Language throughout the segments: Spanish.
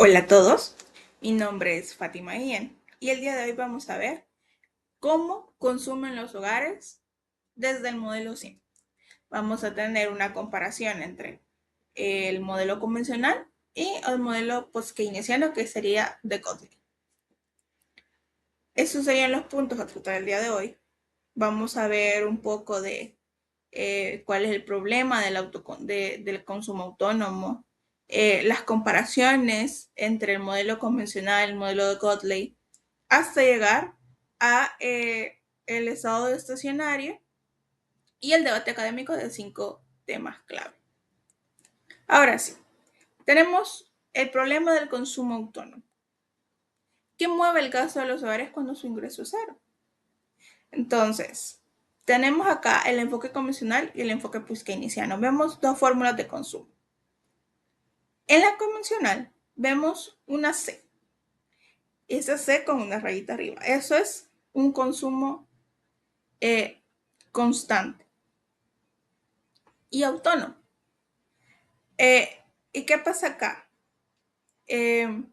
Hola a todos, mi nombre es Fátima Guillén y el día de hoy vamos a ver cómo consumen los hogares desde el modelo SIM. Vamos a tener una comparación entre el modelo convencional y el modelo post-keynesiano que sería de Kotlin. Esos serían los puntos a tratar el día de hoy. Vamos a ver un poco de cuál es el problema del consumo autónomo, las comparaciones entre el modelo convencional y el modelo de Kotlin, hasta llegar a el estado estacionario y el debate académico de 5 temas clave. Ahora sí, tenemos el problema del consumo autónomo. ¿Qué mueve el gasto de los hogares cuando su ingreso es cero? Entonces, tenemos acá el enfoque convencional y el enfoque keynesiano. Vemos dos fórmulas de consumo. En la convencional vemos una C. Esa C con una rayita arriba. Eso es un consumo constante y autónomo. ¿Y qué pasa acá? Eh,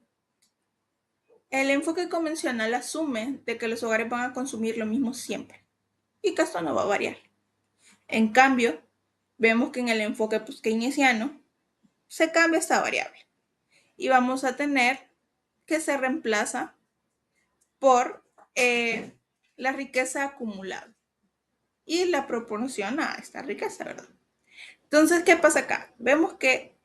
el enfoque convencional asume de que los hogares van a consumir lo mismo siempre y que esto no va a variar. En cambio, vemos que en el enfoque keynesiano se cambia esta variable y vamos a tener que se reemplaza por la riqueza acumulada y la proporción a esta riqueza, ¿verdad? Entonces, ¿qué pasa acá? Vemos que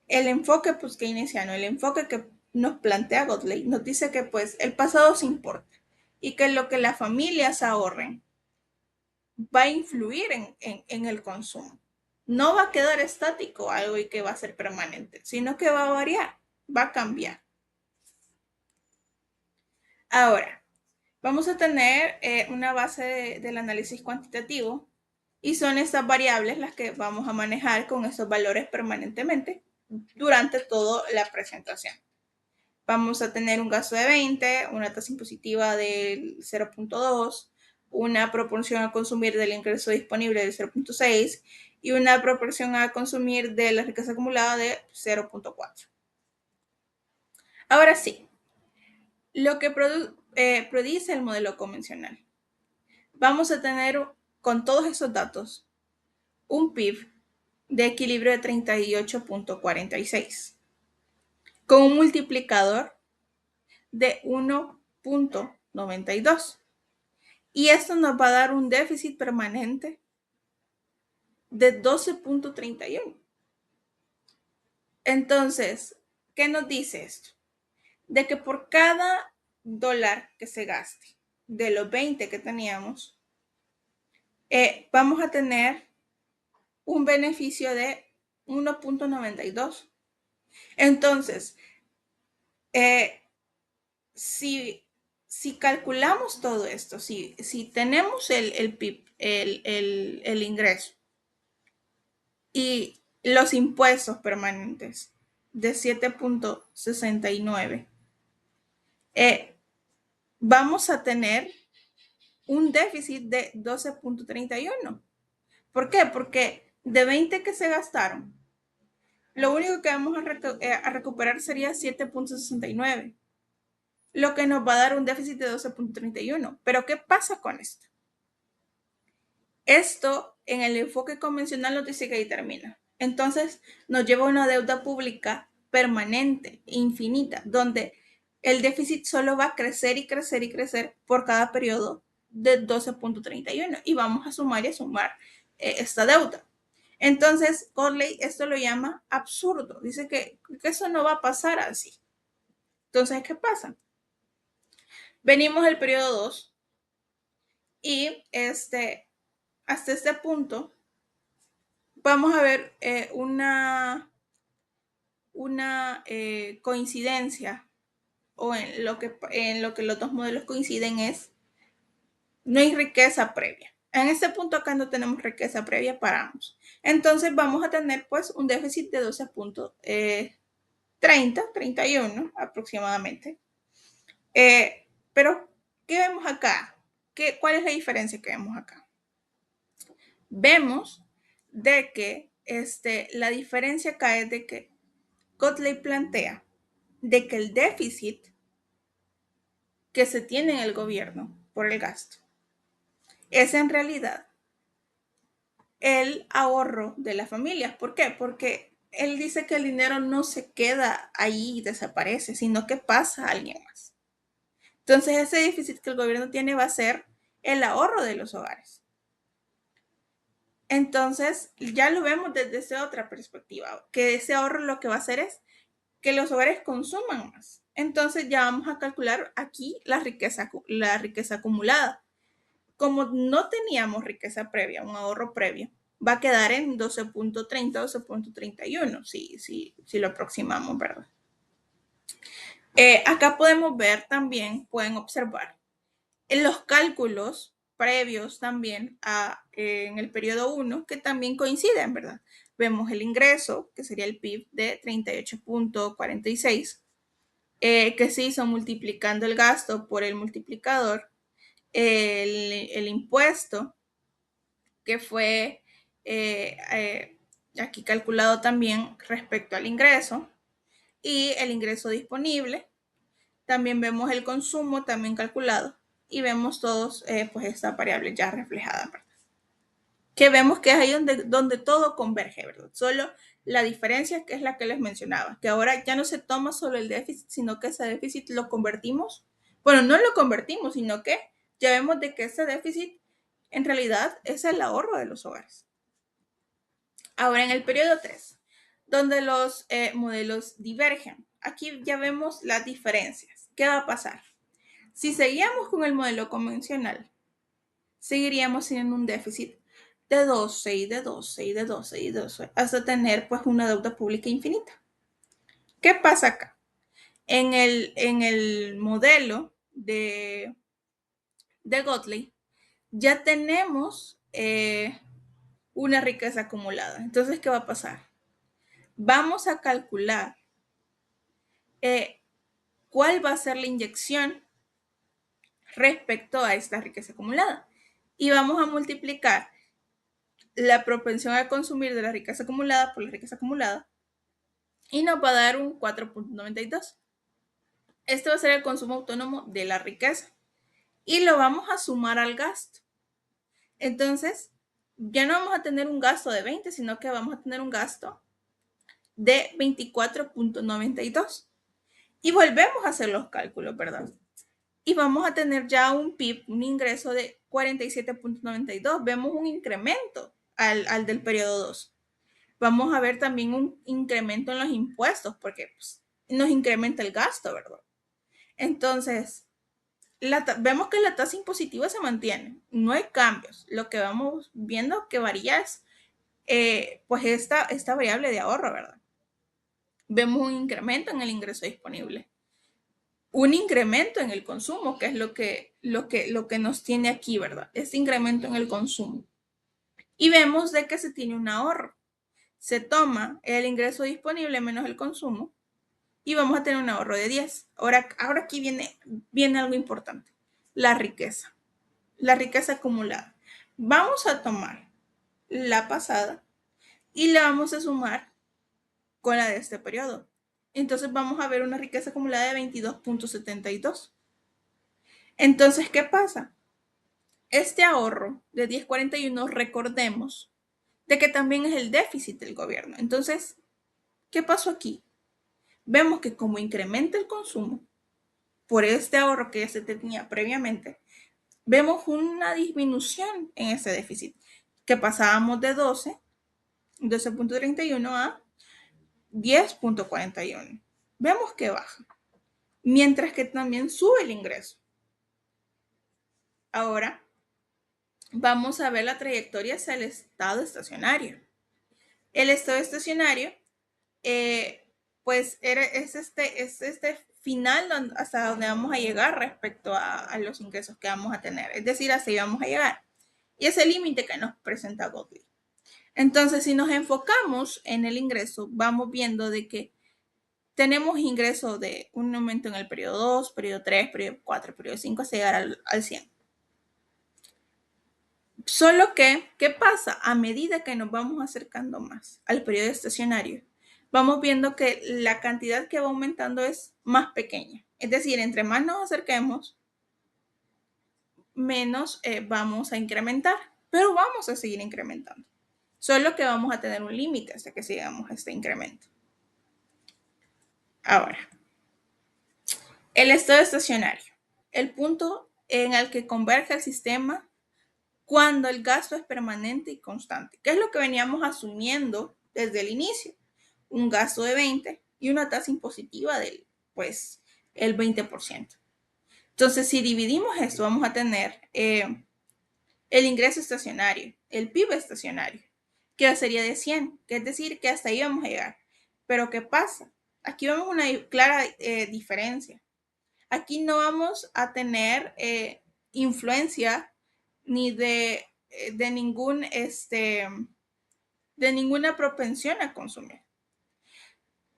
el enfoque keynesiano, el enfoque que nos plantea Godley, nos dice que pues el pasado se importa y que lo que las familias ahorren va a influir en el consumo. No va a quedar estático algo y que va a ser permanente, sino que va a variar, va a cambiar. Ahora, vamos a tener una base del análisis cuantitativo y son estas variables las que vamos a manejar con estos valores permanentemente durante toda la presentación. Vamos a tener un gasto de 20, una tasa impositiva del 0.2, una proporción a consumir del ingreso disponible del 0.6 y una proporción a consumir de la riqueza acumulada de 0.4. Ahora sí, lo que predice el modelo convencional. Vamos a tener con todos esos datos un PIB de equilibrio de 38.46 con un multiplicador de 1.92 y esto nos va a dar un déficit permanente de 12.31. Entonces, ¿qué nos dice esto? De que por cada dólar que se gaste de los 20 que teníamos, vamos a tener un beneficio de 1.92. Entonces, si calculamos todo esto, si tenemos el PIB, el ingreso y los impuestos permanentes de 7.69, vamos a tener un déficit de 12.31. ¿Por qué? Porque de 20 que se gastaron, lo único que vamos a recuperar sería 7.69, lo que nos va a dar un déficit de 12.31. Pero ¿qué pasa con esto? Esto en el enfoque convencional nos dice que ahí termina. Entonces nos lleva a una deuda pública permanente, infinita, donde el déficit solo va a crecer y crecer y crecer por cada periodo de 12.31 y vamos a sumar y a sumar esta deuda. Entonces, Corley esto lo llama absurdo. Dice que eso no va a pasar así. Entonces, ¿qué pasa? Venimos del periodo 2 y hasta este punto vamos a ver una coincidencia o en lo que los dos modelos coinciden es no hay riqueza previa. En este punto acá no tenemos riqueza previa para ambos. Entonces vamos a tener pues un déficit de 12.31 aproximadamente. Pero, ¿qué vemos acá? ¿Cuál es la diferencia que vemos acá? Vemos de que la diferencia acá es de que Kotley plantea de que el déficit que se tiene en el gobierno por el gasto es en realidad el ahorro de las familias. ¿Por qué? Porque él dice que el dinero no se queda ahí y desaparece, sino que pasa a alguien más. Entonces ese déficit que el gobierno tiene va a ser el ahorro de los hogares. Entonces ya lo vemos desde esa otra perspectiva, que ese ahorro lo que va a hacer es que los hogares consuman más. Entonces ya vamos a calcular aquí la riqueza acumulada. Como no teníamos riqueza previa, un ahorro previo, va a quedar en 12.30, 12.31, si lo aproximamos, ¿verdad? Acá podemos ver también, pueden observar, en los cálculos previos también en el periodo 1, que también coinciden, ¿verdad? Vemos el ingreso, que sería el PIB de 38.46, que se hizo multiplicando el gasto por el multiplicador, el impuesto, que fue aquí calculado también respecto al ingreso, y el ingreso disponible. También vemos el consumo también calculado y vemos todos pues estas variables ya reflejadas, ¿verdad? Que vemos que es ahí donde todo converge, ¿verdad? Solo la diferencia que es la que les mencionaba, que ahora ya no se toma solo el déficit, sino que ese déficit lo convertimos, bueno, no lo convertimos, sino que ya vemos de que ese déficit en realidad es el ahorro de los hogares. Ahora en el periodo 3, donde los modelos divergen, aquí ya vemos las diferencias. ¿Qué va a pasar? Si seguíamos con el modelo convencional, seguiríamos teniendo un déficit de 12 y de 12 y de 12 y de 12 hasta tener pues una deuda pública infinita. ¿Qué pasa acá? En el modelo de Gottlieb ya tenemos una riqueza acumulada. Entonces, ¿qué va a pasar? Vamos a calcular cuál va a ser la inyección respecto a esta riqueza acumulada. Y vamos a multiplicar la propensión a consumir de la riqueza acumulada por la riqueza acumulada y nos va a dar un 4.92. Este va a ser el consumo autónomo de la riqueza y lo vamos a sumar al gasto. Entonces, ya no vamos a tener un gasto de 20, sino que vamos a tener un gasto de 24.92. Y volvemos a hacer los cálculos, ¿verdad? Y vamos a tener ya un PIB, un ingreso de 47.92. Vemos un incremento al del periodo 2. Vamos a ver también un incremento en los impuestos, porque pues, nos incrementa el gasto, ¿verdad? Entonces, vemos que la tasa impositiva se mantiene, no hay cambios. Lo que vamos viendo que varía es pues esta variable de ahorro, ¿verdad? Vemos un incremento en el ingreso disponible, un incremento en el consumo, que es lo que nos tiene aquí, ¿verdad? Este incremento en el consumo. Y vemos de que se tiene un ahorro. Se toma el ingreso disponible menos el consumo y vamos a tener un ahorro de 10. Ahora aquí viene algo importante, la riqueza acumulada. Vamos a tomar la pasada y la vamos a sumar con la de este periodo. Entonces vamos a ver una riqueza acumulada de 22.72. Entonces, ¿qué pasa? Este ahorro de 10.41, recordemos de que también es el déficit del gobierno. Entonces, ¿qué pasó aquí? Vemos que como incrementa el consumo por este ahorro que ya se tenía previamente, vemos una disminución en ese déficit, que pasábamos de 12.31 a 10.41. Vemos que baja, mientras que también sube el ingreso. Ahora vamos a ver la trayectoria hacia el estado estacionario. El estado estacionario pues es este final hasta donde vamos a llegar respecto a los ingresos que vamos a tener, es decir, hasta ahí vamos a llegar. Y es el límite que nos presenta Gottlieb. Entonces, si nos enfocamos en el ingreso, vamos viendo de que tenemos ingreso de un aumento en el periodo 2, periodo 3, periodo 4, periodo 5, hasta llegar al 100. Solo que, ¿qué pasa? A medida que nos vamos acercando más al periodo estacionario, vamos viendo que la cantidad que va aumentando es más pequeña. Es decir, entre más nos acerquemos, menos vamos a incrementar, pero vamos a seguir incrementando. Solo que vamos a tener un límite hasta que sigamos este incremento. Ahora, el estado estacionario, el punto en el que converge el sistema cuando el gasto es permanente y constante, que es lo que veníamos asumiendo desde el inicio, un gasto de 20 y una tasa impositiva del, pues, el 20%. Entonces, si dividimos esto, vamos a tener el ingreso estacionario, el PIB estacionario, que sería de 100, que es decir, que hasta ahí vamos a llegar. Pero ¿qué pasa? Aquí vemos una clara diferencia. Aquí no vamos a tener influencia ni de ningún de ninguna propensión a consumir.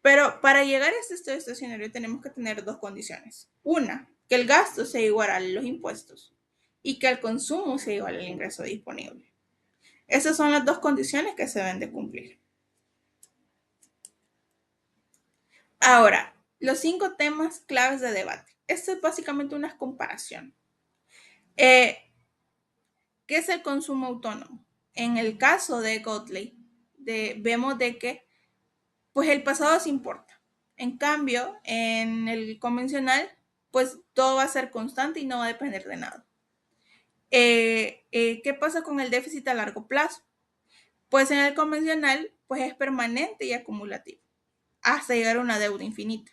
Pero para llegar a este estado estacionario tenemos que tener dos condiciones. Una, que el gasto sea igual a los impuestos y que el consumo sea igual al ingreso disponible. Esas son las dos condiciones que se deben de cumplir. Ahora, los 5 temas claves de debate. Esto es básicamente una comparación. ¿Qué es el consumo autónomo? En el caso de Godley, vemos de que pues el pasado se importa. En cambio, en el convencional, pues todo va a ser constante y no va a depender de nada. ¿Qué pasa con el déficit a largo plazo? Pues en el convencional, pues es permanente y acumulativo, hasta llegar a una deuda infinita.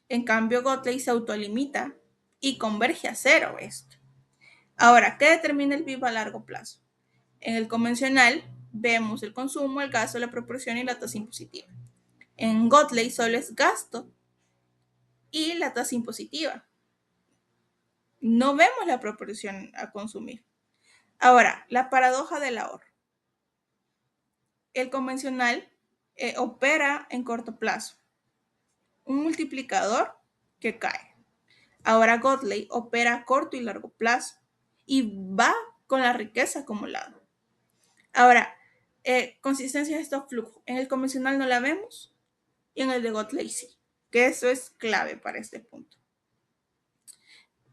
En cambio, Gottlieb se autolimita y converge a cero esto. Ahora, ¿qué determina el PIB a largo plazo? En el convencional, vemos el consumo, el gasto, la proporción y la tasa impositiva. En Gottlieb solo es gasto y la tasa impositiva. No vemos la proporción a consumir. Ahora, la paradoja del ahorro. El convencional opera en corto plazo, un multiplicador que cae. Ahora Gottlieb opera a corto y largo plazo y va con la riqueza acumulada. Ahora, consistencia de estos flujos. En el convencional no la vemos y en el de Gottlieb sí, que eso es clave para este punto.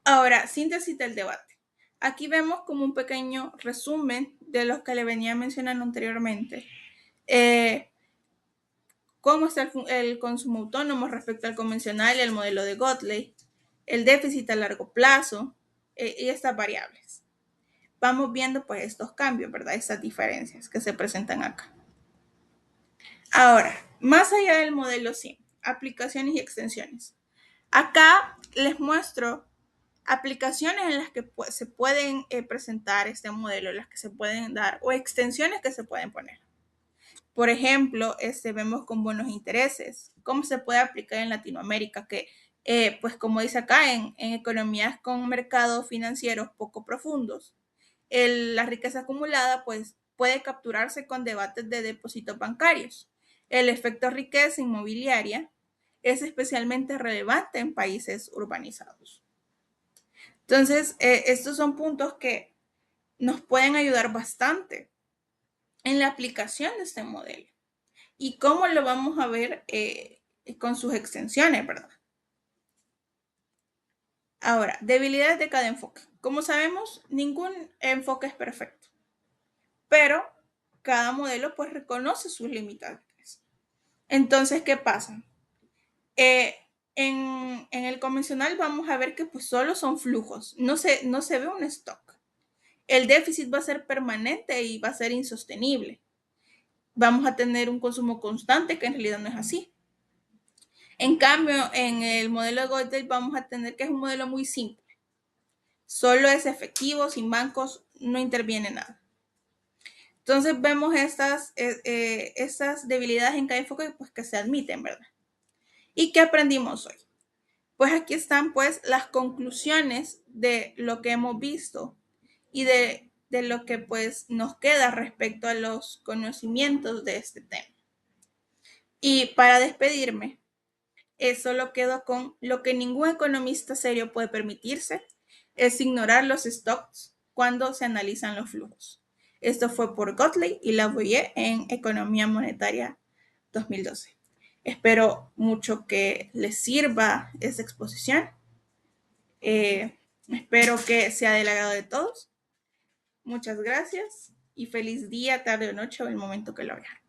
Ahora, síntesis del debate. Aquí vemos como un pequeño resumen de los que le venía mencionando anteriormente. Cómo está el consumo autónomo respecto al convencional y el modelo de Gottlieb, el déficit a largo plazo y estas variables. Vamos viendo pues estos cambios, ¿verdad? Estas diferencias que se presentan acá. Ahora, más allá del modelo SIM, aplicaciones y extensiones. Acá les muestro aplicaciones en las que se pueden presentar este modelo, en las que se pueden dar, o extensiones que se pueden poner. Por ejemplo, vemos con buenos intereses, cómo se puede aplicar en Latinoamérica, que pues como dice acá, en economías con mercados financieros poco profundos, la riqueza acumulada pues puede capturarse con debates de depósitos bancarios. El efecto riqueza inmobiliaria es especialmente relevante en países urbanizados. Entonces, estos son puntos que nos pueden ayudar bastante en la aplicación de este modelo. ¿Y cómo lo vamos a ver con sus extensiones, verdad? Ahora, debilidades de cada enfoque. Como sabemos, ningún enfoque es perfecto, pero cada modelo pues reconoce sus limitantes. Entonces, ¿qué pasa? En el convencional vamos a ver que pues solo son flujos, no se ve un stock. El déficit va a ser permanente y va a ser insostenible. Vamos a tener un consumo constante que en realidad no es así. En cambio, en el modelo de Goldel vamos a tener que es un modelo muy simple. Solo es efectivo, sin bancos, no interviene nada. Entonces vemos estas debilidades en cada enfoque pues, que se admiten, ¿verdad? ¿Y qué aprendimos hoy? Pues aquí están pues las conclusiones de lo que hemos visto y de lo que pues nos queda respecto a los conocimientos de este tema. Y para despedirme, solo quedo con lo que ningún economista serio puede permitirse, es ignorar los stocks cuando se analizan los flujos. Esto fue por Gottlieb y Lavoie en Economía Monetaria 2012. Espero mucho que les sirva esta exposición. Espero que sea del agrado de todos. Muchas gracias y feliz día, tarde o noche o el momento que lo vean.